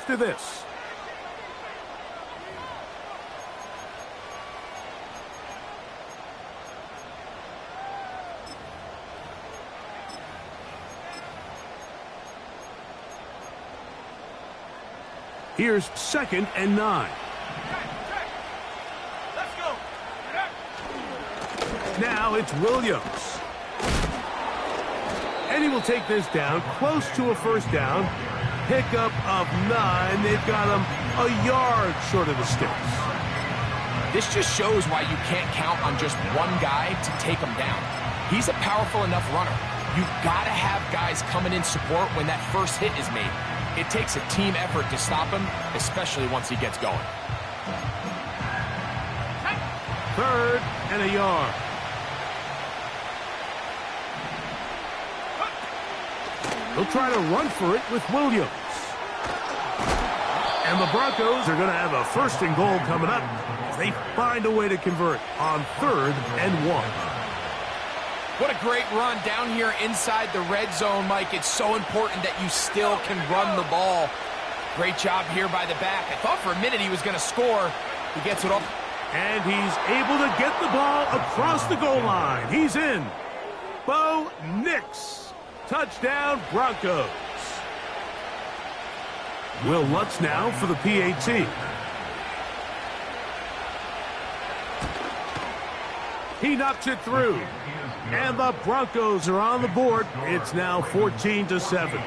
after this. Here's 2nd and 9. Let's go. Now it's Williams. And he will take this down close to a first down. Pickup of 9. They've got him a yard short of the sticks. This just shows why you can't count on just one guy to take him down. He's a powerful enough runner. You've got to have guys coming in support when that first hit is made. It takes a team effort to stop him, especially once he gets going. 3rd and a yard. He'll try to run for it with Williams. And the Broncos are going to have a 1st and goal coming up as they find a way to convert on 3rd and 1. What a great run down here inside the red zone, Mike. It's so important that you still can run the ball. Great job here by the back. I thought for a minute he was going to score. He gets it off. And he's able to get the ball across the goal line. He's in. Bo Nix. Touchdown, Broncos. Will Lutz now for the PAT. He knocks it through. And the Broncos are on the board. It's now 14-7.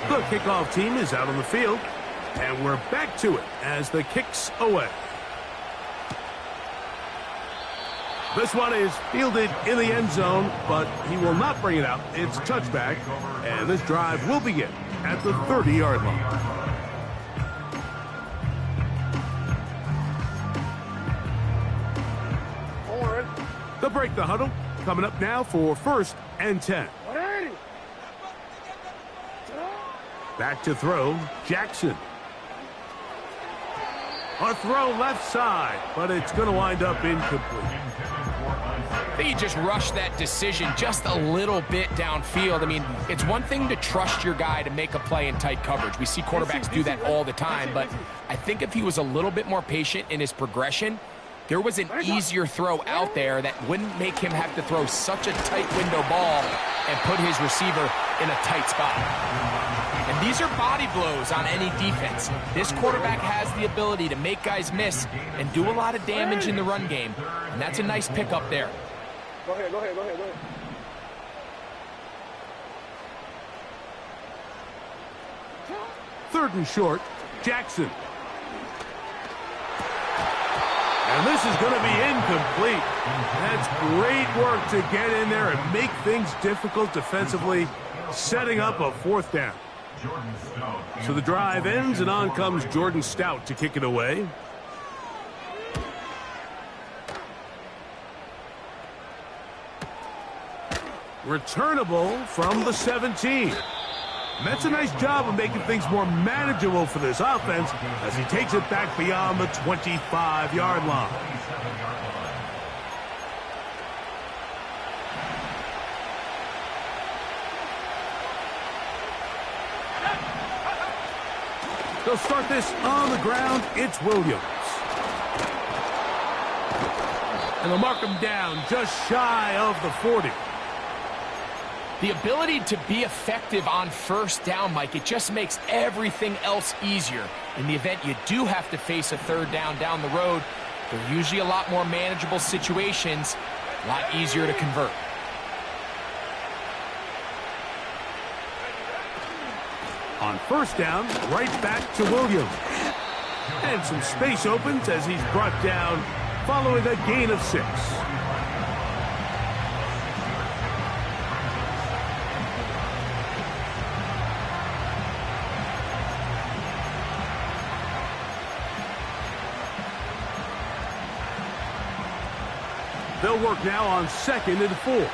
The kickoff team is out on the field, and we're back to it as the kick's away. This one is fielded in the end zone, but he will not bring it out. It's touchback, and this drive will begin at the 30-yard line. They'll break the huddle. Coming up now for 1st and 10. Back to throw, Jackson. A throw left side, but it's going to wind up incomplete. I think he just rushed that decision just a little bit downfield. I mean, it's one thing to trust your guy to make a play in tight coverage. We see quarterbacks do that all the time, but I think if he was a little bit more patient in his progression, there was an easier throw out there that wouldn't make him have to throw such a tight window ball and put his receiver in a tight spot. And these are body blows on any defense. This quarterback has the ability to make guys miss and do a lot of damage in the run game. And that's a nice pickup there. Go ahead. 3rd and short, Jackson. And this is going to be incomplete. That's great work to get in there and make things difficult defensively, setting up a 4th down. So the drive ends, and on comes Jordan Stout to kick it away. Returnable from the 17. And that's a nice job of making things more manageable for this offense as he takes it back beyond the 25-yard line. They'll start this on the ground. It's Williams. And they'll mark him down just shy of the 40. The ability to be effective on 1st down, Mike, it just makes everything else easier. In the event you do have to face a 3rd down the road, they're usually a lot more manageable situations, a lot easier to convert. On 1st down, right back to Williams. And some space opens as he's brought down following a gain of 6. They'll work now on 2nd and 4.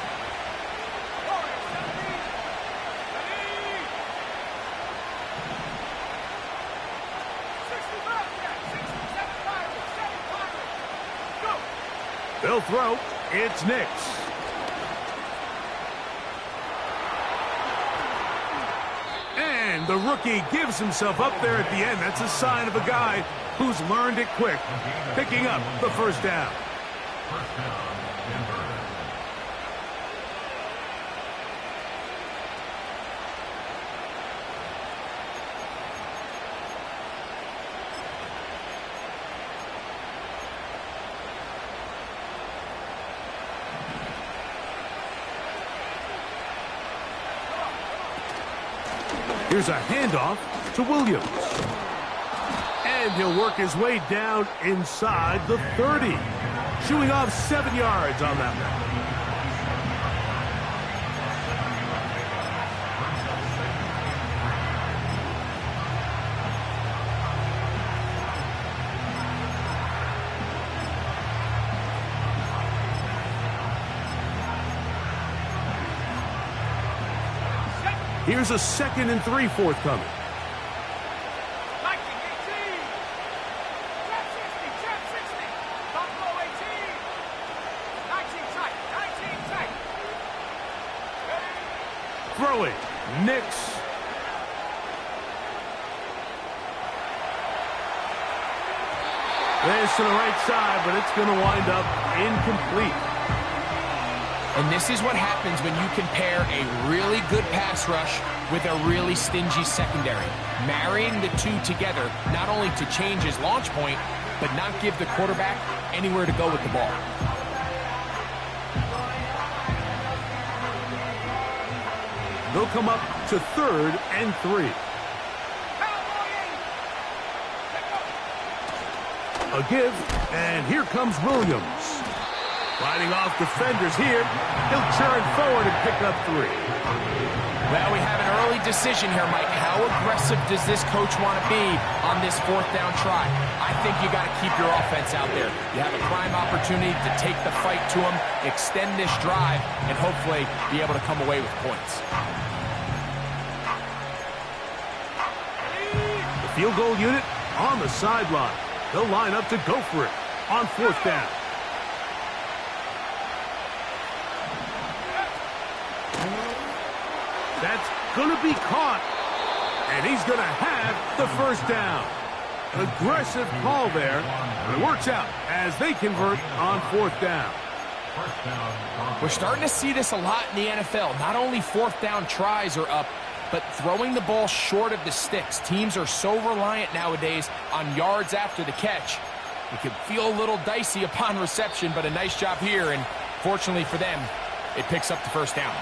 They'll throw. It's Nix. And the rookie gives himself up there at the end. That's a sign of a guy who's learned it quick, picking up the first down. Here's a handoff to Williams. And he'll work his way down inside the 30. Shooing off 7 yards on that one. Here's a 2nd and 3 forthcoming. Throw it. Nix. This to the right side, but it's going to wind up incomplete. And this is what happens when you compare a really good pass rush with a really stingy secondary. Marrying the two together, not only to change his launch point, but not give the quarterback anywhere to go with the ball. They'll come up to 3rd and 3. A give, and here comes Williams. Fighting off defenders here. He'll churn forward and pick up 3. Well, we have an early decision here, Mike. How aggressive does this coach want to be on this 4th down try? I think you got to keep your offense out there. You have a prime opportunity to take the fight to him, extend this drive, and hopefully be able to come away with points. The field goal unit on the sideline. They'll line up to go for it on 4th down. That's going to be caught. And he's going to have the first down. Aggressive call there. But it works out as they convert on 4th down. We're starting to see this a lot in the NFL. Not only 4th down tries are up, but throwing the ball short of the sticks. Teams are so reliant nowadays on yards after the catch. It can feel a little dicey upon reception, but a nice job here. And fortunately for them, it picks up the first down.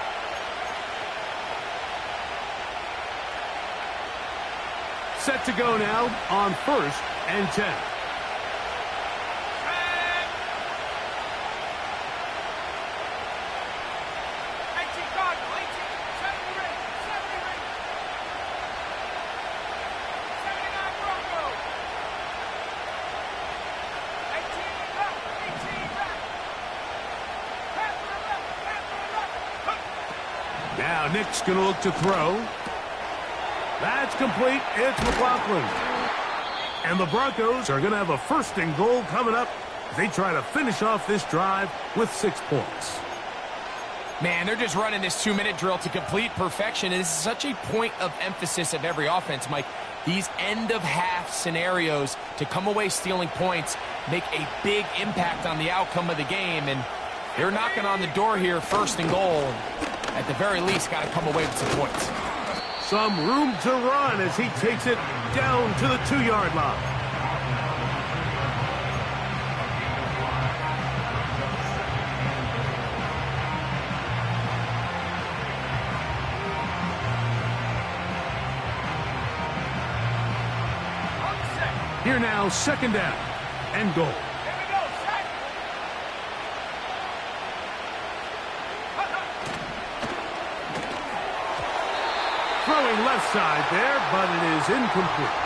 Set to go now on 1st and 10. Now Nick's going to look to throw. That's complete. It's McLaughlin. And the Broncos are going to have a 1st and goal coming up as they try to finish off this drive with 6 points. Man, they're just running this 2-minute drill to complete perfection. And this is such a point of emphasis of every offense, Mike. These end-of-half scenarios to come away stealing points make a big impact on the outcome of the game. And they're knocking on the door here, 1st and goal. At the very least, got to come away with some points. Some room to run as he takes it down to the 2-yard line. Here now, 2nd down and goal. Throwing left side there, but it is incomplete.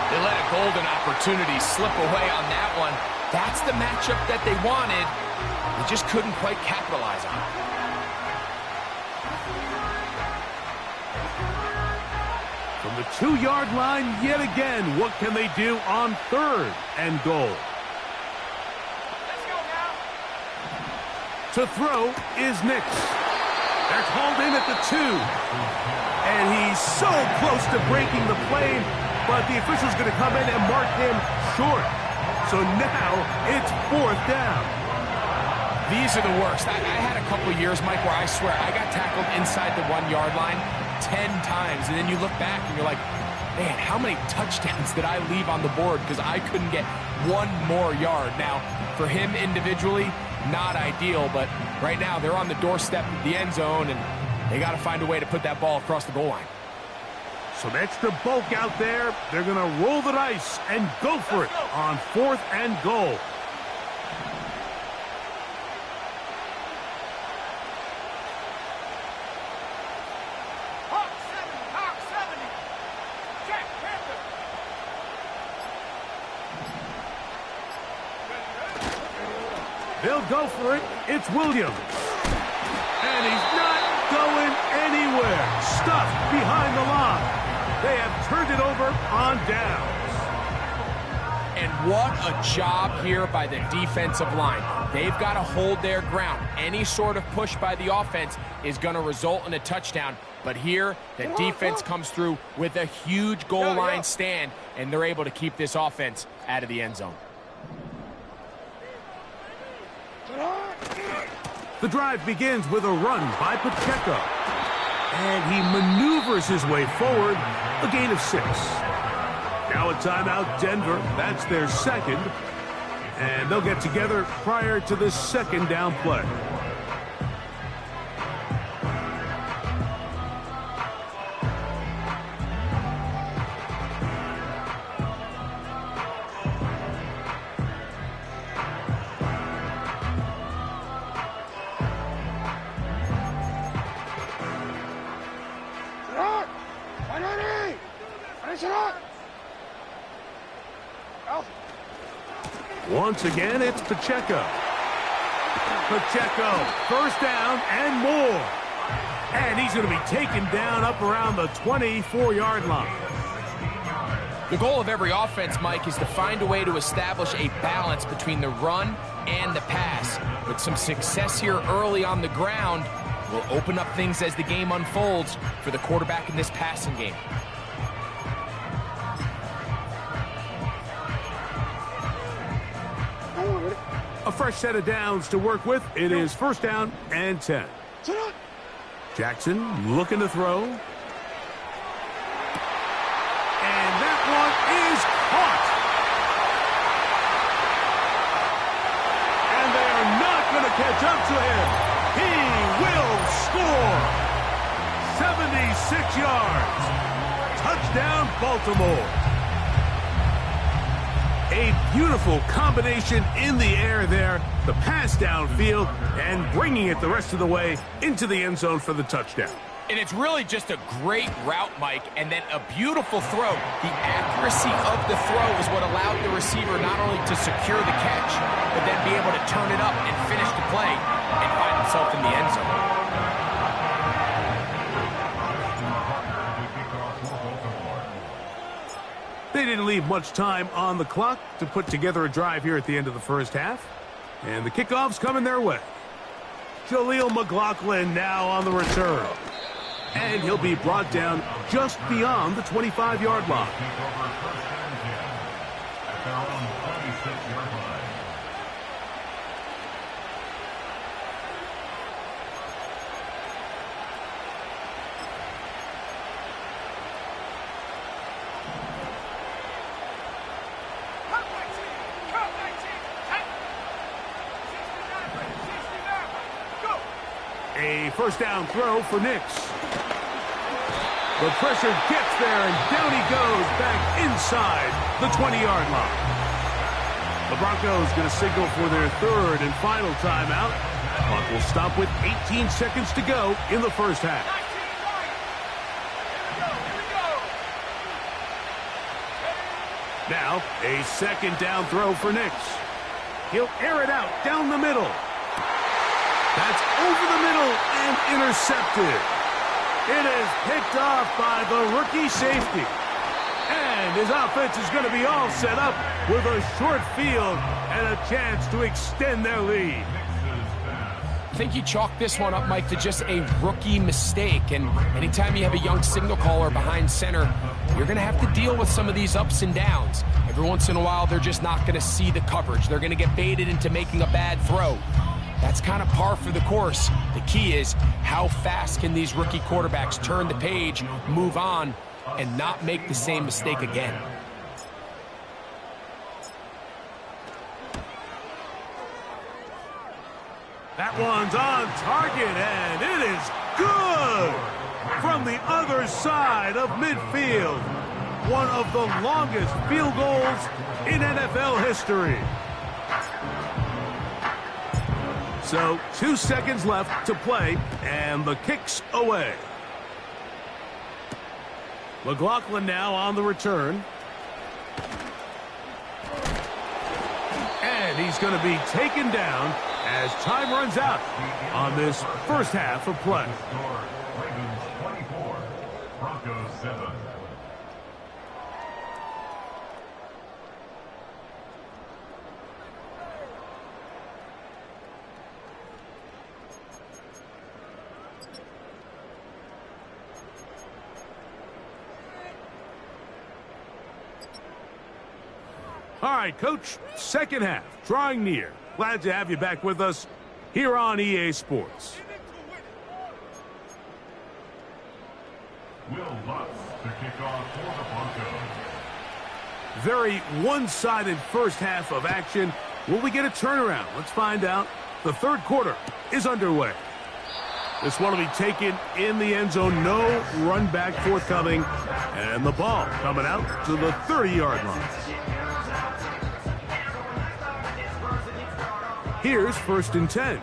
They let a golden opportunity slip away on that one. That's the matchup that they wanted. They just couldn't quite capitalize on it. From the 2-yard line yet again, what can they do on 3rd and goal? Let's go now. To throw is Nix. They're called in at the 2. And he's so close to breaking the plane, but the official's going to come in and mark him short. So now it's 4th down. These are the worst. I had a couple years, Mike, where I swear I got tackled inside the 1-yard line 10 times, and then you look back and you're like, man, how many touchdowns did I leave on the board because I couldn't get one more yard? Now, for him individually, not ideal, but right now they're on the doorstep of the end zone, and they got to find a way to put that ball across the goal line. Some extra bulk out there. They're going to roll the dice and go for it on 4th and goal. Hawk 70. Check, Panther. They'll go for it. It's Williams. And he's not going anywhere. Stuffed behind the line. They have turned it over on downs. And what a job here by the defensive line. They've got to hold their ground. Any sort of push by the offense is going to result in a touchdown. But here, the defense comes through with a huge goal line stand, and they're able to keep this offense out of the end zone. The drive begins with a run by Pacheco. And he maneuvers his way forward, a gain of 6. Now a timeout, Denver. That's their 2nd. And they'll get together prior to the 2nd down play. Once again, it's Pacheco. Pacheco, 1st down and more. And he's going to be taken down up around the 24-yard line. The goal of every offense, Mike, is to find a way to establish a balance between the run and the pass. With some success here early on the ground, will open up things as the game unfolds for the quarterback in this passing game. A fresh set of downs to work with. It is 1st down and 10. Jackson looking to throw. And that one is caught. And they are not going to catch up to him. He will score. 76 yards. Touchdown, Baltimore. A beautiful combination in the air there. The pass downfield and bringing it the rest of the way into the end zone for the touchdown. And it's really just a great route, Mike, and then a beautiful throw. The accuracy of the throw is what allowed the receiver not only to secure the catch, but then be able to turn it up and finish the play and find himself in the end zone. They didn't leave much time on the clock to put together a drive here at the end of the 1st half. And the kickoff's coming their way. Jaleel McLaughlin now on the return. And he'll be brought down just beyond the 25-yard line. A 1st down throw for Nix. The pressure gets there, and down he goes back inside the 20-yard line. The Broncos going to signal for their 3rd and final timeout. Clock will stop with 18 seconds to go in the 1st half. Now, a second down throw for Nix. He'll air it out down the middle. That's over the middle and intercepted. It is picked off by the rookie safety. And his offense is going to be all set up with a short field and a chance to extend their lead. I think you chalk this one up, Mike, to just a rookie mistake. And anytime you have a young signal caller behind center, you're going to have to deal with some of these ups and downs. Every once in a while, they're just not going to see the coverage. They're going to get baited into making a bad throw. That's kind of par for the course. The key is how fast can these rookie quarterbacks turn the page, move on, and not make the same mistake again. That one's on target, and it is good from the other side of midfield. One of the longest field goals in NFL history. So 2 seconds left to play, and the kick's away. McLaughlin now on the return. And he's going to be taken down as time runs out on this first half of play. Ravens 24, Broncos 7. All right, Coach, second half, drawing near. Glad to have you back with us here on EA Sports. Will Lutz to kick off for the Broncos. Very one-sided first half of action. Will we get a turnaround? Let's find out. The third quarter is underway. This one will be taken in the end zone. No run back forthcoming. And the ball coming out to the 30-yard line. Here's 1st and 10.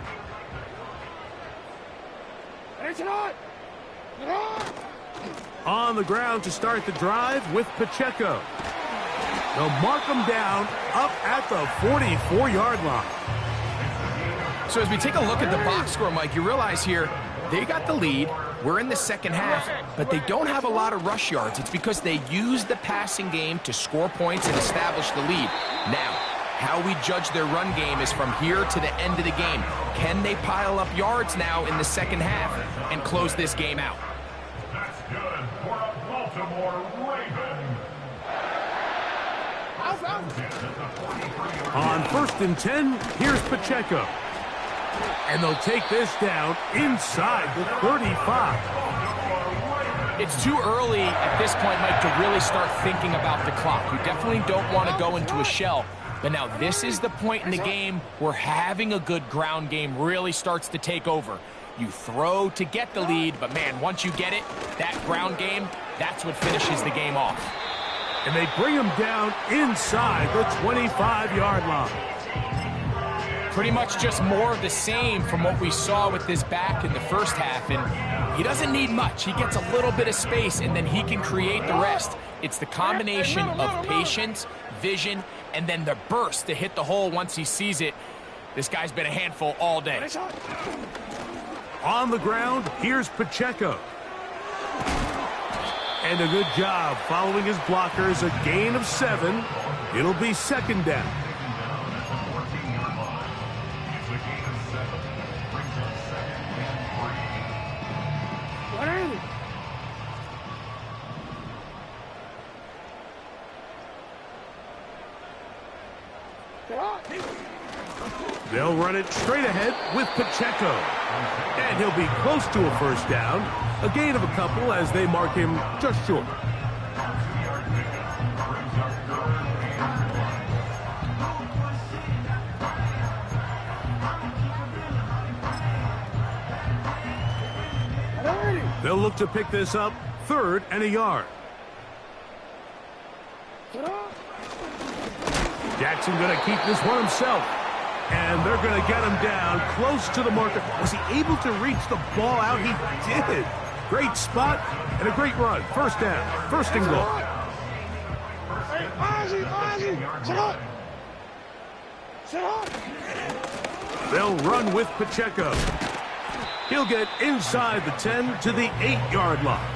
On the ground to start the drive with Pacheco. They'll mark him down up at the 44-yard line. So as we take a look at the box score, Mike, you realize here they got the lead. We're in the second half, but they don't have a lot of rush yards. It's because they use the passing game to score points and establish the lead. Now, how we judge their run game is from here to the end of the game. Can they pile up yards now in the second half and close this game out? That's good for a Baltimore Raven. On 1st and 10, here's Pacheco. And they'll take this down inside the 35. It's too early at this point, Mike, to really start thinking about the clock. You definitely don't want to go into a shell. But now this is the point in the game where having a good ground game really starts to take over. You throw to get the lead, but man, once you get it, that ground game, that's what finishes the game off. And they bring him down inside the 25-yard line. Pretty much just more of the same from what we saw with this back in the first half. And he doesn't need much. He gets a little bit of space, and then he can create the rest. It's the combination of patience, vision, and then the burst to hit the hole once he sees it. This guy's been a handful all day. On the ground, here's Pacheco. And a good job following his blockers. A gain of 7. It'll be 2nd down. They'll run it straight ahead with Pacheco. And he'll be close to a first down. A gain of a couple as they mark him just short. They'll look to pick this up 3rd and a yard. Jackson going to keep this one himself. And they're going to get him down close to the marker. Was he able to reach the ball out? He did. Great spot and a great run. First down. 1st and goal. They'll run with Pacheco. He'll get inside the 10 to the 8-yard line.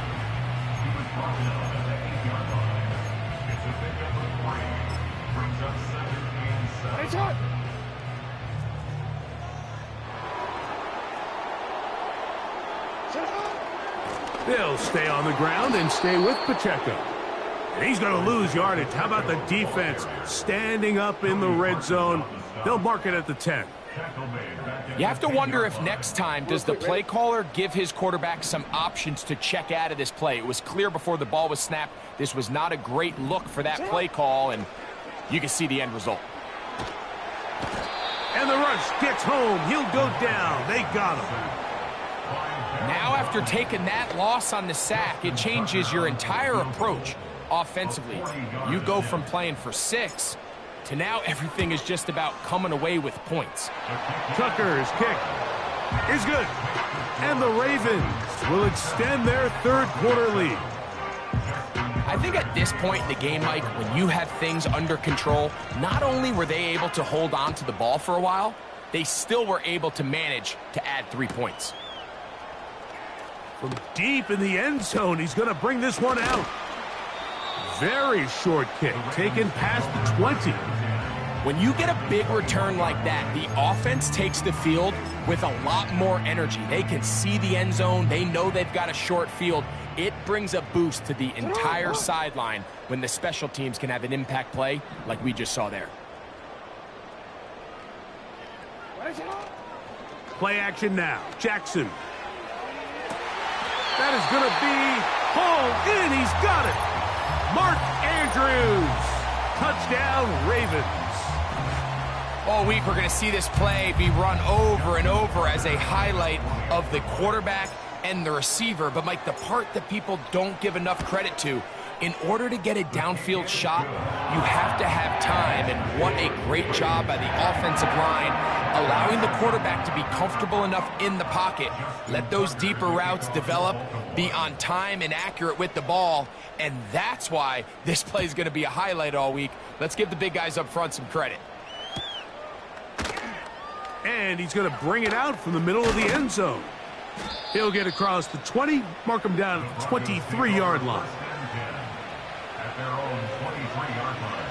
They'll stay on the ground and stay with Pacheco. And he's going to lose yardage. How about the defense standing up in the red zone? They'll mark it at the 10. You have to wonder if next time does the play caller give his quarterback some options to check out of this play. It was clear before the ball was snapped this was not a great look for that play call, and you can see the end result. And the rush gets home. He'll go down. They got him. Now after taking that loss on the sack, it changes your entire approach offensively. You go from playing for 6 to now everything is just about coming away with points. Tucker's kick is good. And the Ravens will extend their third-quarter lead. I think at this point in the game, Mike, when you have things under control, not only were they able to hold on to the ball for a while, they still were able to manage to add 3 points. From deep in the end zone, he's going to bring this one out. Very short kick, taken past the 20. When you get a big return like that, the offense takes the field with a lot more energy. They can see the end zone. They know they've got a short field. It brings a boost to the entire sideline when the special teams can have an impact play like we just saw there. Play action now. Jackson. That is going to be hauled in. He's got it. Mark Andrews. Touchdown, Ravens. All week we're going to see this play be run over and over as a highlight of the quarterback and the receiver. But, Mike, the part that people don't give enough credit to, in order to get a downfield shot, you have to have time. And what a great job by the offensive line, allowing the quarterback to be comfortable enough in the pocket. Let those deeper routes develop, be on time and accurate with the ball. And that's why this play is going to be a highlight all week. Let's give the big guys up front some credit. And he's going to bring it out from the middle of the end zone. He'll get across the 20, mark him down at the 23-yard line. At their own 23-yard line.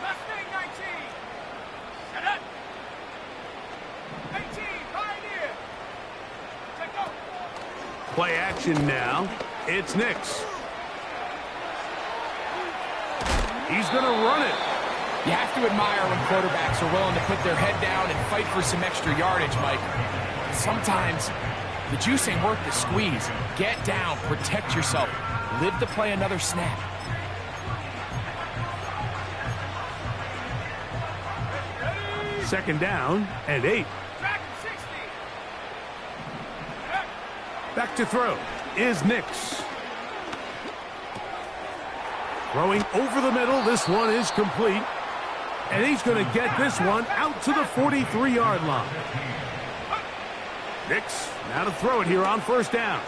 Left wing 19. Set up. 18, Pioneer. Take go. Play action now. It's Nix. He's going to run it. You have to admire when quarterbacks are willing to put their head down and fight for some extra yardage, Mike. Sometimes the juice ain't worth the squeeze. Get down, protect yourself, live to play another snap. Second down and 8. Back 60. Back to throw is Nix. Throwing over the middle. This one is complete. And he's going to get this one out to the 43-yard line. Nix now to throw it here on first down.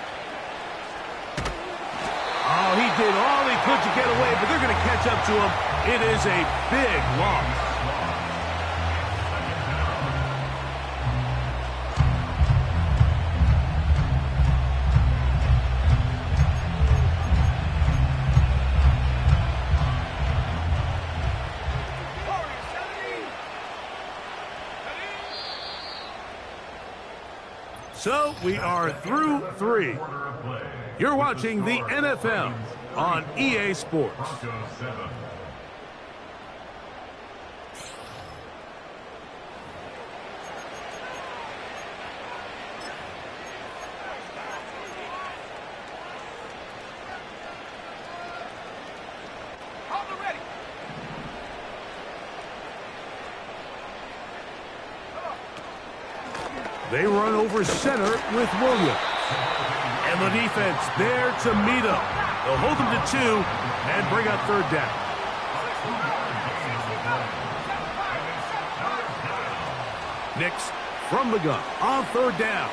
Oh, he did all he could to get away, but they're going to catch up to him. It is a big loss. So we are through 3. You're watching the NFL on EA Sports. They run over center with Williams. And the defense there to meet him. They'll hold them to 2 and bring up third down. Nix from the gun on third down.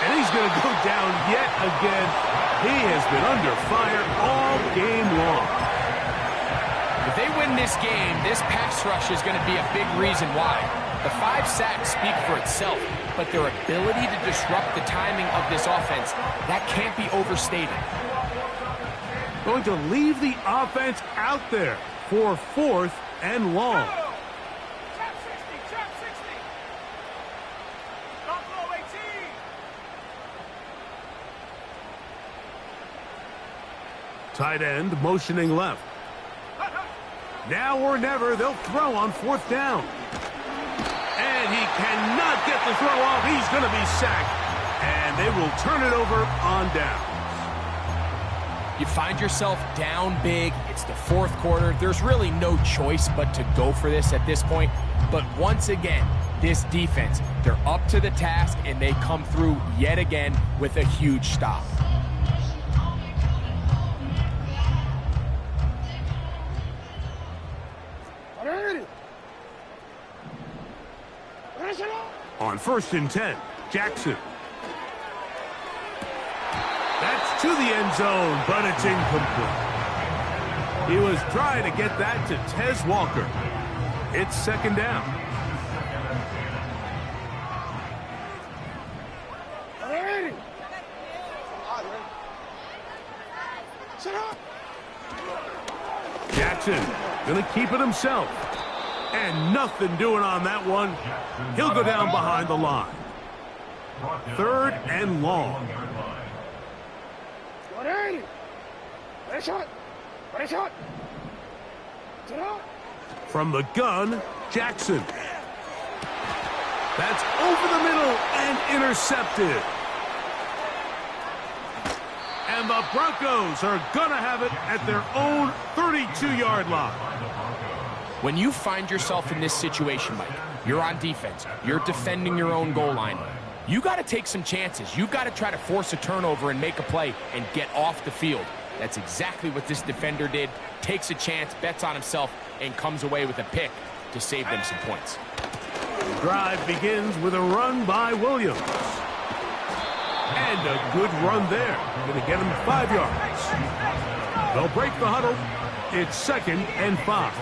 And he's going to go down yet again. He has been under fire all game long. If they win this game, this pass rush is going to be a big reason why. The 5 sacks speak for itself, but their ability to disrupt the timing of this offense, that can't be overstated. Going to leave the offense out there for 4th and long. Trap 60, trap 60. Don't blow 18. Tight end motioning left. Now or never, they'll throw on 4th down. And he cannot get the throw off. He's going to be sacked. And they will turn it over on down. You find yourself down big. It's the 4th quarter. There's really no choice but to go for this at this point. But once again, this defense, they're up to the task, and they come through yet again with a huge stop. On 1st and 10, Jackson. That's to the end zone, but it's incomplete. He was trying to get that to Tez Walker. It's 2nd down. Jackson gonna keep it himself. And nothing doing on that one. He'll go down behind the line. 3rd and long. From the gun, Jackson. That's over the middle and intercepted. And the Broncos are going to have it at their own 32-yard line. When you find yourself in this situation, Mike, you're on defense, you're defending your own goal line, you got to take some chances. You've got to try to force a turnover and make a play and get off the field. That's exactly what this defender did. Takes a chance, bets on himself, and comes away with a pick to save them some points. The drive begins with a run by Williams. And a good run there. Going to get him 5 yards. They'll break the huddle. It's 2nd and 5.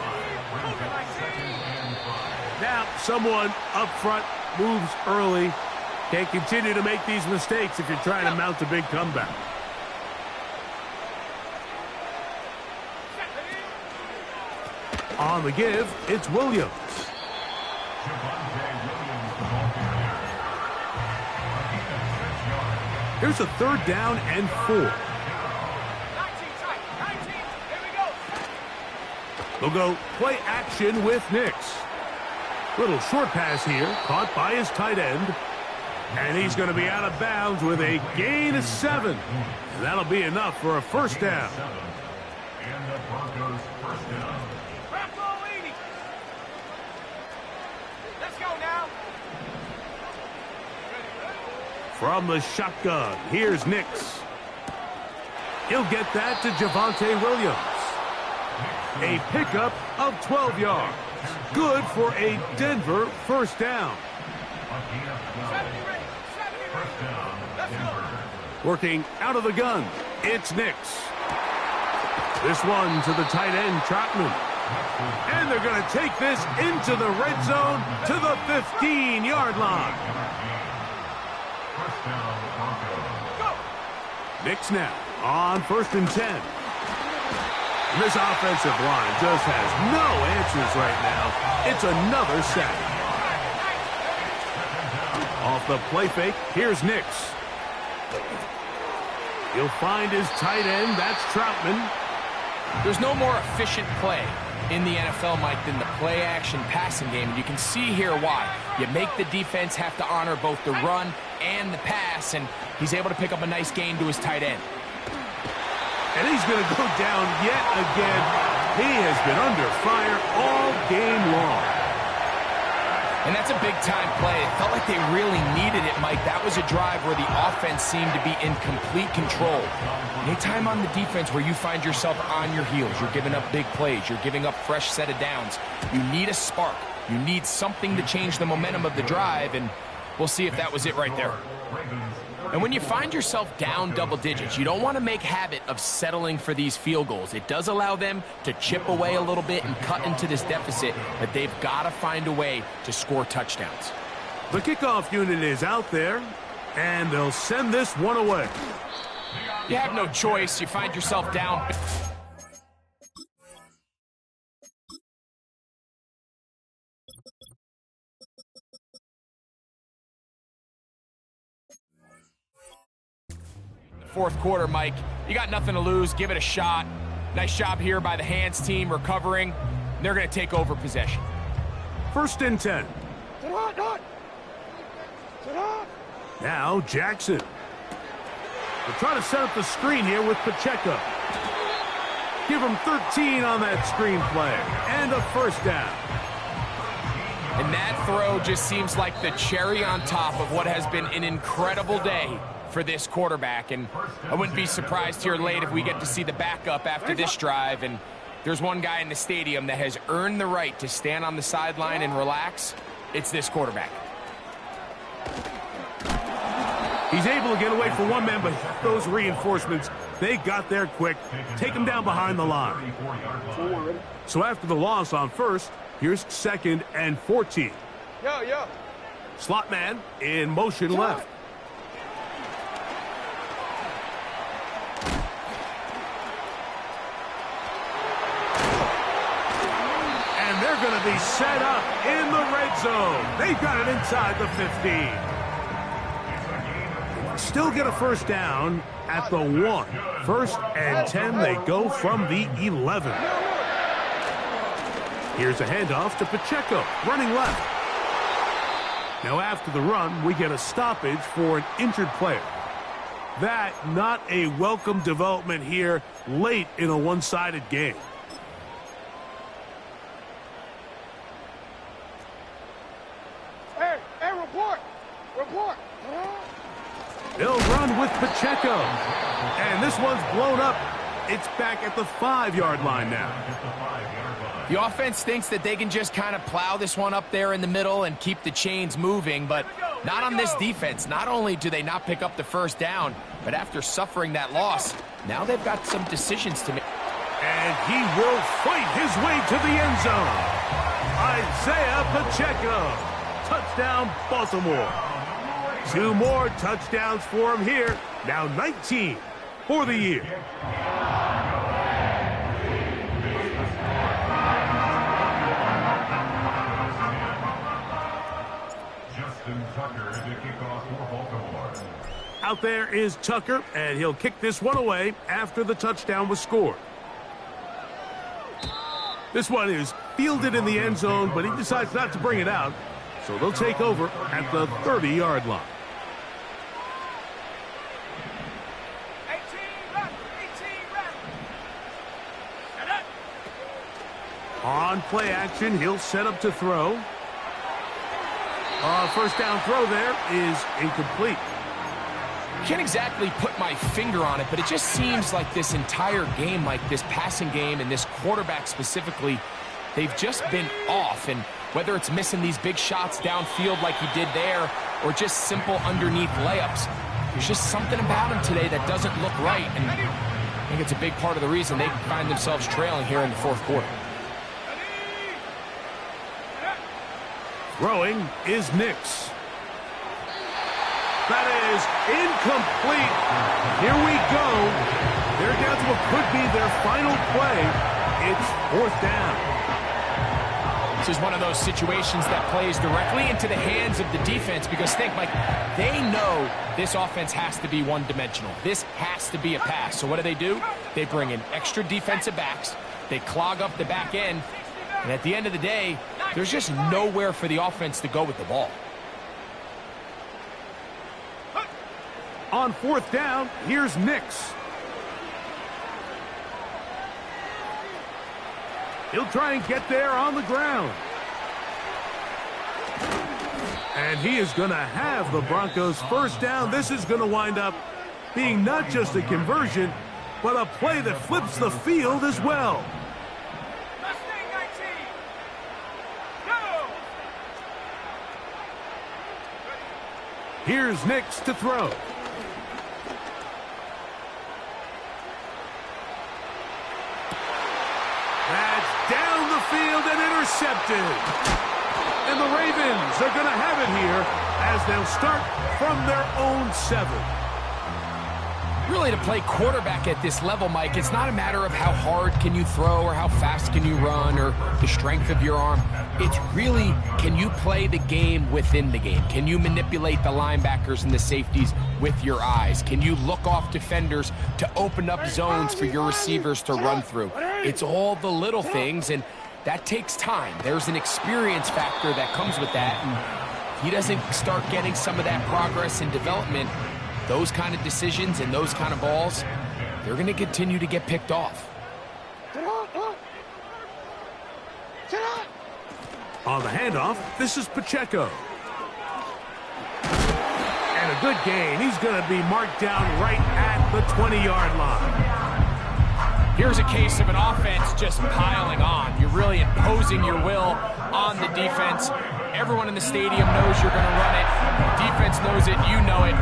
Now someone up front moves early. Can't continue to make these mistakes if you're trying to mount a big comeback. On the give, it's Williams. Here's a 3rd down and 4. 19 tight, 19. Here we go. They'll go play action with Nix. Little short pass here, caught by his tight end. And he's going to be out of bounds with a gain of 7. And that'll be enough for a 1st down. And the Broncos 1st down. Trap blow 80. Let's go now. From the shotgun, here's Nix. He'll get that to Javonte Williams. A pickup of 12 yards. Good for a Denver 1st down. 70 ready. 70 ready. Let's go. Working out of the gun, it's Nix. This one to the tight end, Troutman. And they're going to take this into the red zone to the 15-yard line. Nix now on 1st and 10. This offensive line just has no answers right now. It's another sack. Off the play fake, here's Nix. He'll find his tight end, that's Troutman. There's no more efficient play in the NFL, Mike, than the play-action passing game. And you can see here why. You make the defense have to honor both the run and the pass, and he's able to pick up a nice gain to his tight end. And he's going to go down yet again. He has been under fire all game long. And that's a big-time play. It felt like they really needed it, Mike. That was a drive where the offense seemed to be in complete control. Anytime on the defense where you find yourself on your heels, you're giving up big plays, you're giving up fresh set of downs, you need a spark. You need something to change the momentum of the drive, and we'll see if that was it right there. And when you find yourself down double digits, you don't want to make habit of settling for these field goals. It does allow them to chip away a little bit and cut into this deficit, but they've got to find a way to score touchdowns. The kickoff unit is out there, and they'll send this one away. You have no choice. You find yourself down. Fourth quarter, Mike. You got nothing to lose. Give it a shot. Nice job here by the hands team recovering. They're going to take over possession. 1st and 10. Now Jackson. They're trying to set up the screen here with Pacheco. Give him 13 on that screen play. And a 1st down. And that throw just seems like the cherry on top of what has been an incredible day for this quarterback. And I wouldn't be surprised here late if we get to see the backup after this drive. And there's one guy in the stadium that has earned the right to stand on the sideline and relax. It's this quarterback. He's able to get away for one man, but those reinforcements, they got there quick. Take him down behind the line. So after the loss on 1st, here's 2nd and 14. Slot man in motion left. And they're going to be set up in the red zone. They've got it inside the 15. Still get a 1st down at the 1. 1st and 10, they go from the 11. Here's a handoff to Pacheco, running left. Now after the run, we get a stoppage for an injured player. That not a welcome development here late in a one-sided game. Hey, report! They'll run with Pacheco. And this one's blown up. It's back at the 5-yard line now. The offense thinks that they can just kind of plow this one up there in the middle and keep the chains moving, but not on this defense. Not only do they not pick up the 1st down, but after suffering that loss, now they've got some decisions to make. And he will fight his way to the end zone. Isaiah Pacheco. Touchdown, Baltimore. 2 more touchdowns for him here. Now 19 for the year. Out there is Tucker, and he'll kick this one away after the touchdown was scored. This one is fielded in the end zone, but he decides not to bring it out, so they'll take over at the 30-yard line. On play action, he'll set up to throw. 1st down throw there is incomplete. Can't exactly put my finger on it, but it just seems like this entire game, like this passing game and this quarterback specifically, they've just been off. And whether it's missing these big shots downfield like he did there or just simple underneath layups, there's just something about him today that doesn't look right. And I think it's a big part of the reason they find themselves trailing here in the 4th quarter. Throwing is Nix. That is incomplete. Here we go. They're down to what could be their final play. It's 4th down. This is one of those situations that plays directly into the hands of the defense because think, like, they know this offense has to be one-dimensional. This has to be a pass. So what do? They bring in extra defensive backs. They clog up the back end. And at the end of the day, there's just nowhere for the offense to go with the ball. On 4th down, here's Nix. He'll try and get there on the ground. And he is going to have the Broncos first down. This is going to wind up being not just a conversion, but a play that flips the field as well. Here's Nix to throw. That's down the field and intercepted. And the Ravens are going to have it here as they'll start from their own 7. Really, to play quarterback at this level, Mike, it's not a matter of how hard can you throw or how fast can you run or the strength of your arm. It's really, can you play the game within the game? Can you manipulate the linebackers and the safeties with your eyes? Can you look off defenders to open up zones for your receivers to run through? It's all the little things, and that takes time. There's an experience factor that comes with that, and if he doesn't start getting some of that progress and development, those kind of decisions and those kind of balls, they're going to continue to get picked off. On the handoff, this is Pacheco. And a good gain. He's going to be marked down right at the 20-yard line. Here's a case of an offense just piling on. You're really imposing your will on the defense. Everyone in the stadium knows you're going to run it. Defense knows it. You know it.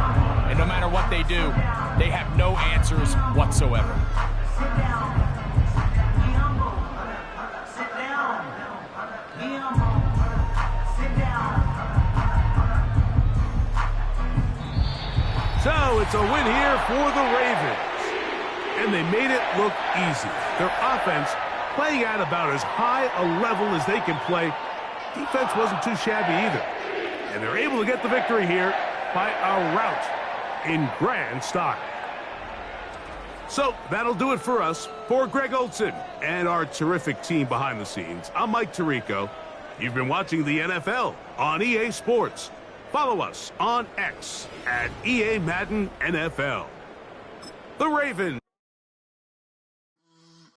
And no matter what they do, they have no answers whatsoever. So it's a win here for the Ravens. And they made it look easy. Their offense playing at about as high a level as they can play. Defense wasn't too shabby either. And they're able to get the victory here by a rout in grand style. So that'll do it for us. For Greg Olson and our terrific team behind the scenes, I'm Mike Tirico. You've been watching the NFL on EA Sports. Follow us on X at EA Madden NFL. The Ravens.